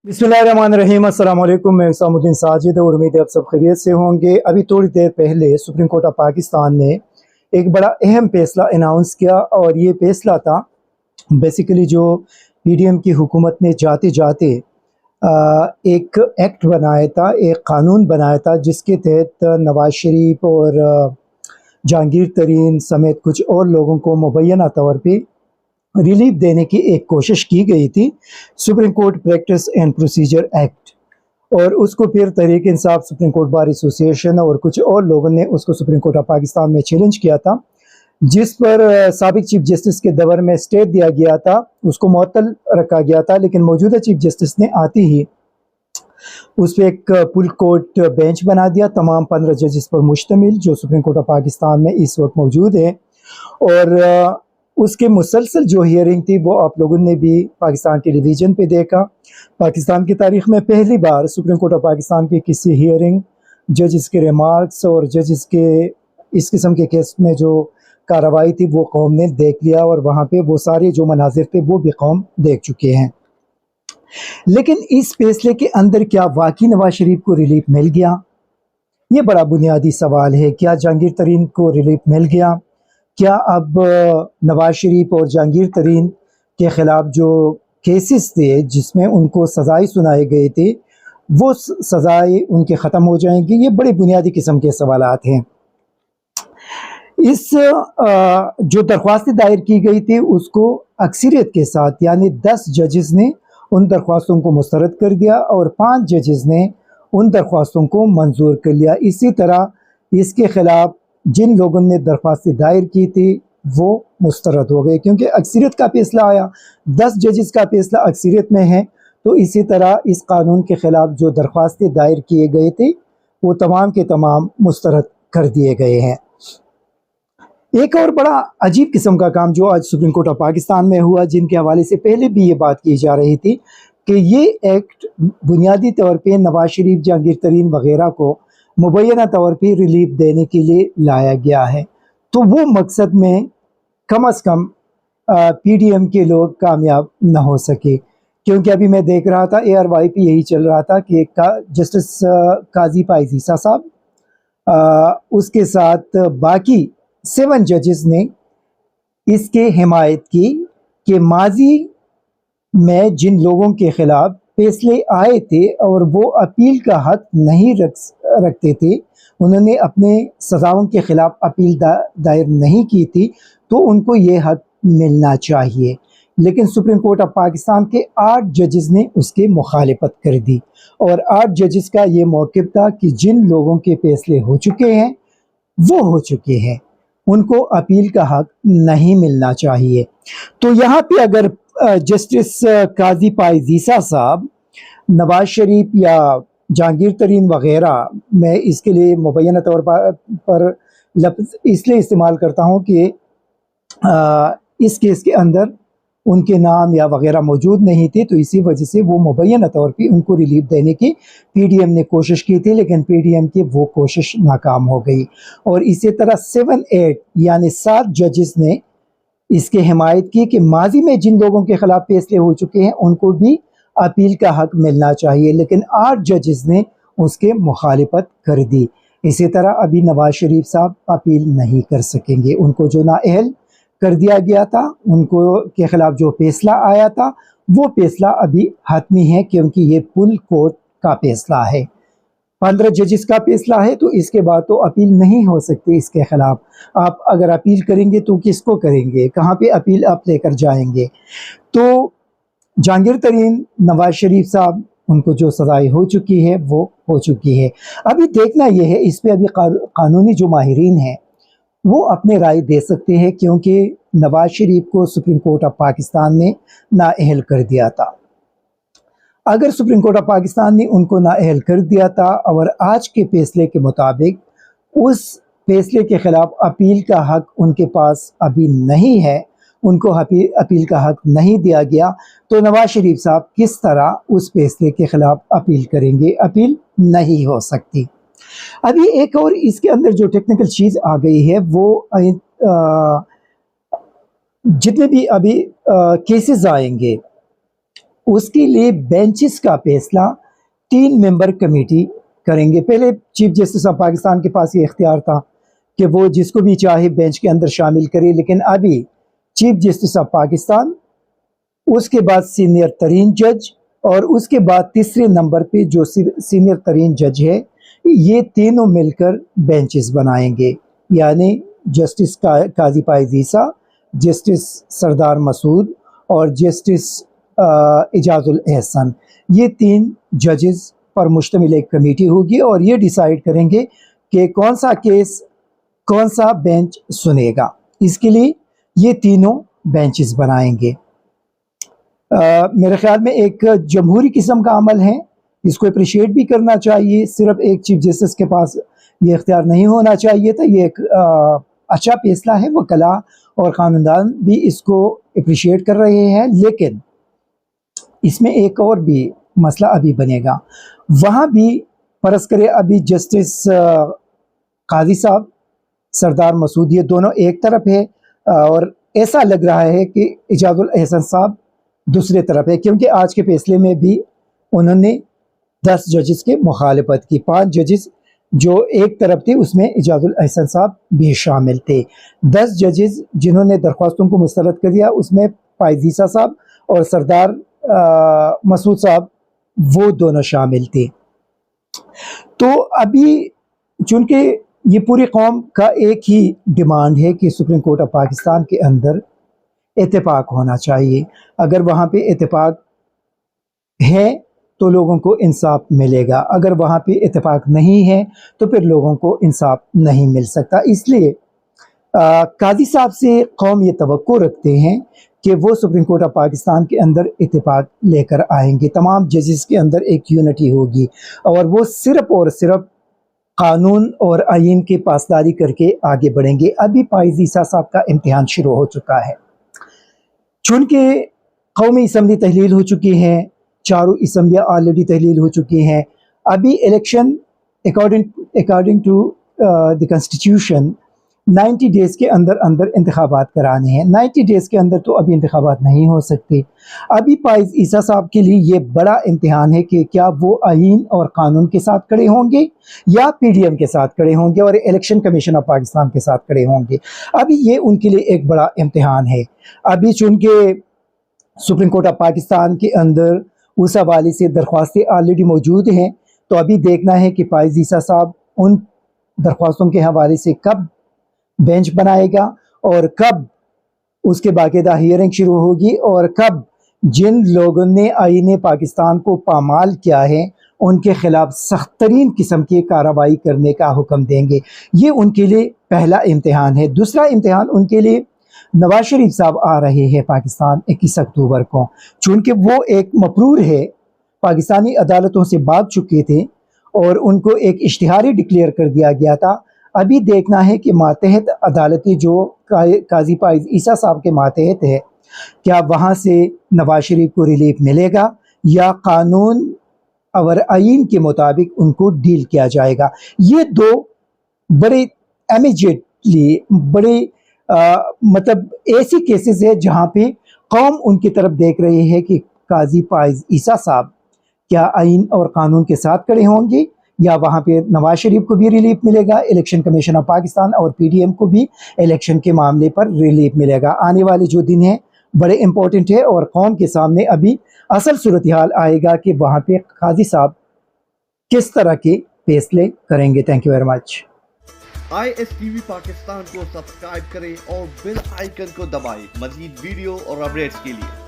बिस्मिल्लाहिर्रहमानिर्रहीम। अस्सलाम वालेकुम। मैं सामुद्दीन साजिद और उम्मीद है आप सब खैरियत से होंगे। अभी थोड़ी देर पहले सुप्रीम कोर्ट ऑफ पाकिस्तान ने एक बड़ा अहम फैसला अनाउंस किया और ये फैसला था बेसिकली जो पीडीएम की हुकूमत ने जाते जाते एक एक्ट बनाया था, एक कानून बनाया था जिसके तहत नवाज शरीफ और जहांगीर तरीन समेत कुछ और लोगों को मुबैना तौर पे रिलीफ देने की एक कोशिश की गई थी, supreme court practice and procedure act. और उसको फिर Tehreek Insaf, supreme court bar association और कुछ और लोगों ने उसको सुप्रीम कोर्ट ऑफ पाकिस्तान में चैलेंज किया था, जिस पर साबिक चीफ जस्टिस के दवर में स्टे दिया गया था, उसको मुअत्तल रखा गया था। लेकिन मौजूदा चीफ जस्टिस ने आते ही उस पर एक फुल कोर्ट बेंच बना दिया, तमाम 15 जजेस पर मुश्तमिल, जो सुप्रीम कोर्ट ऑफ पाकिस्तान में इस वक्त मौजूद है। और उसके मुसलसल जो हियरिंग थी वो आप लोगों ने भी पाकिस्तान टेलीविज़न पे देखा। पाकिस्तान की तारीख़ में पहली बार सुप्रीम कोर्ट ऑफ पाकिस्तान की किसी हियरिंग, जजेस के रिमार्क्स और जजेस के इस किस्म के केस में जो कार्रवाई थी वो कौम ने देख लिया, और वहाँ पे वो सारे जो मनाजिर थे वो भी कौम देख चुके हैं। लेकिन इस फैसले के अंदर क्या वाकई नवाज शरीफ को रिलीफ मिल गया? ये बड़ा बुनियादी सवाल है। क्या जहांगीर तरीन को रिलीफ मिल गया? क्या अब नवाज शरीफ और जहांगीर तरीन के ख़िलाफ़ जो केसेस थे जिसमें उनको सज़ाएँ सुनाए गए थे वो सज़ाएँ उनके ख़त्म हो जाएंगी? ये बड़े बुनियादी किस्म के सवालात हैं। इस जो दरख्वास्तें दायर की गई थी उसको अक्सरियत के साथ यानी 10 जजेस ने उन दरख्वास्तों को मुस्तरद कर दिया और 5 जजेस ने उन दरख्वास्तों को मंजूर कर लिया। इसी तरह इसके ख़िलाफ़ जिन लोगों ने दरख्वास्तें दायर की थी वो मुस्तरद हो गए, क्योंकि अक्सरियत का फैसला आया, 10 जजेस का फैसला अक्सरियत में है। तो इसी तरह इस कानून के ख़िलाफ़ जो दरख्वास्तें दायर किए गए थे वो तमाम के तमाम मुस्तरद कर दिए गए हैं। एक और बड़ा अजीब किस्म का काम जो आज सुप्रीम कोर्ट ऑफ पाकिस्तान में हुआ, जिनके हवाले से पहले भी ये बात की जा रही थी कि ये एक्ट बुनियादी तौर पे नवाज शरीफ, जहांगीर तरीन वगैरह को मुबैना तौर पे रिलीफ देने के लिए लाया गया है। तो वो मकसद में कम अज़ कम पीडीएम के लोग कामयाब न हो सके, क्योंकि अभी मैं देख रहा था ARY पे यही चल रहा था कि जस्टिस काजी पाइजीसा साहब उसके साथ बाकी 7 जजेस ने इसके हिमायत की कि माजी में जिन लोगों के ख़िलाफ़ फैसले आए थे और वो अपील का हक नहीं रखते थे, उन्होंने अपने सज़ाओं के ख़िलाफ़ अपील दायर नहीं की थी, तो उनको ये हक मिलना चाहिए। लेकिन सुप्रीम कोर्ट ऑफ पाकिस्तान के 8 जजेस ने उसके मुखालिफत कर दी, और 8 जजेस का ये मौक़िफ़ था कि जिन लोगों के फैसले हो चुके हैं वो हो चुके हैं, उनको अपील का हक नहीं मिलना चाहिए। तो यहाँ पे अगर जस्टिस काजी पाइजीसा साहब नवाज शरीफ या जहांगीर तरीन वगैरह, मैं इसके लिए मुबैना तौर पर लफ्ज़ इसलिए इस्तेमाल करता हूँ कि इस केस के अंदर उनके नाम या वगैरह मौजूद नहीं थे, तो इसी वजह से वो मुबैना तौर पे उनको रिलीफ देने की पीडीएम ने कोशिश की थी, लेकिन पीडीएम की वो कोशिश नाकाम हो गई। और इसी तरह 7-8 यानी 7 जजेस ने इसके हिमायत की कि माजी में जिन लोगों के ख़िलाफ़ फैसले हो चुके हैं उनको भी अपील का हक मिलना चाहिए, लेकिन 8 जजेस ने उसके मुखालिफत कर दी। इसी तरह अभी नवाज शरीफ साहब अपील नहीं कर सकेंगे, उनको जो नाअहल कर दिया गया था, उनको के ख़िलाफ़ जो फैसला आया था वो फैसला अभी हतमी है, क्योंकि ये फुल कोर्ट का फैसला है, 15 जजेस का फैसला है। तो इसके बाद तो अपील नहीं हो सकती इसके ख़िलाफ़। आप अगर अपील करेंगे तो किसको करेंगे, कहाँ पे अपील आप लेकर जाएंगे? तो जहांगीर तरीन, नवाज शरीफ साहब, उनको जो सज़ाएँ हो चुकी है वो हो चुकी है। अभी देखना ये है, इस पर अभी कानूनी जो माहिरीन हैं वो अपने राय दे सकते हैं, क्योंकि नवाज शरीफ को सुप्रीम कोर्ट ऑफ पाकिस्तान ने नाअहल कर दिया था। अगर सुप्रीम कोर्ट ऑफ पाकिस्तान ने उनको नाअहल कर दिया था और आज के फैसले के मुताबिक उस फैसले के ख़िलाफ़ अपील का हक उनके पास अभी नहीं है, उनको अपील का हक नहीं दिया गया, तो नवाज शरीफ साहब किस तरह उस फैसले के ख़िलाफ़ अपील करेंगे? अपील नहीं हो सकती। अभी एक और इसके अंदर जो टेक्निकल चीज़ आ गई है वो जितने भी अभी केसेस आएंगे اس کے لیے بینچز کا فیصلہ 3 ممبر کمیٹی کریں گے. پہلے چیف جسٹس آف پاکستان کے پاس یہ اختیار تھا کہ وہ جس کو بھی چاہے بینچ کے اندر شامل کرے، لیکن ابھی چیف جسٹس آف پاکستان، اس کے بعد سینئر ترین جج، اور اس کے بعد تیسرے نمبر پہ جو سینئر ترین جج ہے، یہ تینوں مل کر بینچز بنائیں گے. یعنی جسٹس قاضی پائز عیسیٰ، جسٹس سردار مسعود اور جسٹس اعجاز الاحسن، یہ 3 ججز پر مشتمل ایک کمیٹی ہوگی، اور یہ ڈیسائیڈ کریں گے کہ کون سا کیس کون سا بینچ سنے گا. اس کے لیے یہ تینوں بینچز بنائیں گے. میرے خیال میں ایک جمہوری قسم کا عمل ہے، اس کو اپریشیٹ بھی کرنا چاہیے. صرف ایک چیف جسٹس کے پاس یہ اختیار نہیں ہونا چاہیے تھا. یہ ایک اچھا فیصلہ ہے، وکلاء اور قانون دان بھی اس کو اپریشیٹ کر رہے ہیں. لیکن اس میں ایک اور بھی مسئلہ ابھی بنے گا. وہاں بھی فرض کرے ابھی جسٹس قاضی صاحب، سردار مسعود، یہ دونوں ایک طرف ہے، اور ایسا لگ رہا ہے کہ اعجاز الاحسن صاحب دوسرے طرف ہے، کیونکہ آج کے فیصلے میں بھی انہوں نے 10 ججز کی مخالفت کی. 5 ججز جو ایک طرف تھے اس میں اعجاز الاحسن صاحب بھی شامل تھے. 10 ججز جنہوں نے درخواستوں کو مسترد کر دیا، اس میں پائز عیسیٰ صاحب اور سردار مسعود صاحب وہ دونوں شامل تھے. تو ابھی چونکہ یہ پوری قوم کا ایک ہی ڈیمانڈ ہے کہ سپریم کورٹ آف پاکستان کے اندر اتفاق ہونا چاہیے. اگر وہاں پہ اتفاق ہے تو لوگوں کو انصاف ملے گا، اگر وہاں پہ اتفاق نہیں ہے تو پھر لوگوں کو انصاف نہیں مل سکتا. اس لیے قاضی صاحب سے قوم یہ توقع رکھتے ہیں کہ وہ سپریم کورٹ آف پاکستان کے اندر اتفاق لے کر آئیں گے. تمام ججز کے اندر ایک یونٹی ہوگی، اور وہ صرف اور صرف قانون اور آئین کی پاسداری کر کے آگے بڑھیں گے. ابھی پائز عیسیٰ صاحب کا امتحان شروع ہو چکا ہے. چونکہ قومی اسمبلی تحلیل ہو چکی ہیں، 4 اسمبلیاں آلریڈی تحلیل ہو چکی ہیں. ابھی election according to the constitution 90 days کے اندر انتخابات کرانے ہیں. 90 ڈیز کے اندر تو ابھی انتخابات نہیں ہو سکتے. ابھی پائز عیسیٰ صاحب کے لیے یہ بڑا امتحان ہے کہ کیا وہ آئین اور قانون کے ساتھ کھڑے ہوں گے یا پی ڈی ایم کے ساتھ کھڑے ہوں گے اور الیکشن کمیشن آف پاکستان کے ساتھ کھڑے ہوں گے. ابھی یہ ان کے لیے ایک بڑا امتحان ہے. ابھی چونکہ سپریم کورٹ آف پاکستان کے اندر اس حوالے سے درخواستیں آلریڈی موجود ہیں، تو ابھی دیکھنا ہے کہ پائز عیسیٰ صاحب ان درخواستوں کے حوالے سے کب بینچ بنائے گا، اور کب اس کے باقاعدہ ہیئرنگ شروع ہوگی، اور کب جن لوگوں نے آئین پاکستان کو پامال کیا ہے ان کے خلاف سخت ترین قسم کی کارروائی کرنے کا حکم دیں گے. یہ ان کے لیے پہلا امتحان ہے. دوسرا امتحان ان کے لیے نواز شریف صاحب آ رہے ہیں پاکستان 21 اکتوبر کو. چونکہ وہ ایک مفرور ہے، پاکستانی عدالتوں سے بھاگ چکے تھے اور ان کو ایک اشتہاری ڈکلیئر کر دیا گیا تھا. ابھی دیکھنا ہے کہ ماتحت عدالتی جو قاضی پائز عیسیٰ صاحب کے ماتحت ہے، کیا وہاں سے نواز شریف کو ریلیف ملے گا یا قانون اور آئین کے مطابق ان کو ڈیل کیا جائے گا. یہ 2 بڑے امیجیٹلی بڑے مطلب ایسی کیسز ہے جہاں پہ قوم ان کی طرف دیکھ رہی ہے کہ قاضی پائز عیسیٰ صاحب کیا آئین اور قانون کے ساتھ کھڑے ہوں گے یا وہاں پہ نواز شریف کو بھی ریلیف ملے گا، الیکشن کمیشن آف پاکستان اور پی ڈی ایم کو بھی الیکشن کے معاملے پر ریلیف ملے گا. آنے والے جو دن ہیں بڑے امپورٹنٹ ہے، اور قوم کے سامنے ابھی اصل صورتحال آئے گا کہ وہاں پہ قاضی صاحب کس طرح کے فیصلے کریں گے. Thank you very much. ISTV Pakistan کو سبسکرائب کریں اور بیل آئیکن کو دبائیں مزید ویڈیو اور اپڈیٹس کے لیے.